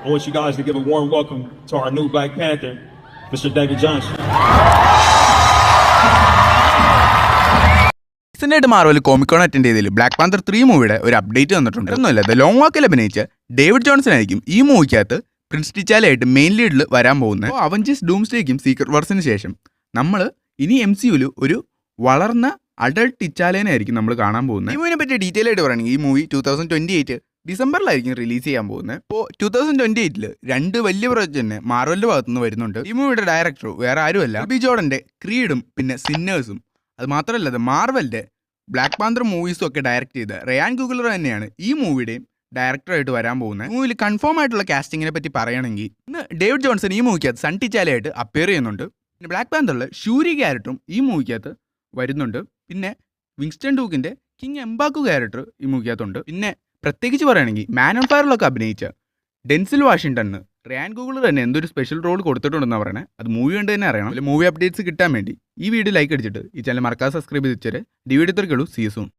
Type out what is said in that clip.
I want you guys to give a warm welcome to our new Black Panther, Mr. David Johnson. റീസെൻ്റായിട്ട് Marvel Comic Con attend ചെയ്തതിൽ Black Panther 3 മൂവിയുടെ ഒരു update വന്നിട്ടുണ്ട്. ഒന്നുമില്ല, the long വാക്കിൽ അഭിനയിച്ച David Johnson ആയിരിക്കും ഈ മൂവിക്കകത്ത് പ്രിൻസ് ടിച്ചാലയായിട്ട് മെയിൻ ലീഡിൽ വരാൻ പോകുന്നത്. അപ്പോൾ അവഞ്ചേഴ്സ് ഡൂംസ്ഡേക്കും സീക്രട്ട് വാർസിന് ശേഷം നമ്മൾ ഇനി MCUവിൽ ഒരു വളർന്ന അഡൾട്ട് ടിച്ചാലേനെ ആയിരിക്കും നമ്മൾ കാണാൻ പോകുന്നത്. ഈ മൂവിനെ പറ്റി ഡീറ്റെയിൽ ആയിട്ട് പറയുകയാണെങ്കിൽ ഈ മൂവി 2028 ഡിസംബറിലായിരിക്കും റിലീസ് ചെയ്യാൻ പോകുന്നത്. ഇപ്പോൾ 2028 2 വലിയ പ്രോജക്റ്റ് തന്നെ മാർവലിൻ്റെ ഭാഗത്തുനിന്ന് വരുന്നുണ്ട്. ഈ മൂവിയുടെ ഡയറക്ടർ വേറെ ആരുമല്ല, ബി ജോർഡന്റെ ക്രീഡും പിന്നെ സിന്നേഴ്സും, അത് മാത്രമല്ല മാർവലിന്റെ ബ്ലാക്ക് പാന്തർ മൂവീസും ഒക്കെ ഡയറക്റ്റ് ചെയ്ത റയാൻ കുഗ്ലർ തന്നെയാണ് ഈ മൂവിയുടെയും ഡയറക്ടറായിട്ട് വരാൻ പോകുന്നത്. മൂവിയിൽ കൺഫേം ആയിട്ടുള്ള കാസ്റ്റിങ്ങിനെ പറ്റി പറയുകയാണെങ്കിൽ ഇന്ന് ഡേവിഡ് ജോൺസൺ ഈ മൂവിക്കകത്ത് സൺ ടിച്ചാലയായിട്ട് അപ്പിയർ ചെയ്യുന്നുണ്ട്. പിന്നെ ബ്ലാക്ക് പാന്തറിൽ ഷൂരി ക്യാരക്ടറും ഈ മൂവിക്കകത്ത് വരുന്നുണ്ട്. പിന്നെ വിങ്സ്റ്റൺ ഡൂക്കിന്റെ കിങ് എംബാക്കു ക്യാരക്ടർ ഈ മൂവിക്കകത്തുണ്ട്. പിന്നെ പ്രത്യേകിച്ച് പറയുകയാണെങ്കിൽ മാൻ ഓൺ ഫയറിലൊക്കെ അഭിനയിച്ച ഡെൻസിൽ വാഷിംഗ്ടണിന് റയാൻ കുഗ്ലർ തന്നെ എന്തൊരു സ്പെഷ്യൽ റോൾ കൊടുത്തിട്ടുണ്ടെന്ന് പറയുന്നത്. അത് മൂവി കണ്ട് തന്നെ അറിയണം. അല്ലെങ്കിൽ മൂവി അപ്ഡേറ്റ്സ് കിട്ടാൻ വേണ്ടി ഈ വീഡിയോ ലൈക്ക് അടിച്ചിട്ട് ഈ ചാനൽ മറക്കാതെ സബ്സ്ക്രൈബ് ചെയ്ത് വെച്ചാൽ DVD 3 സീസൺ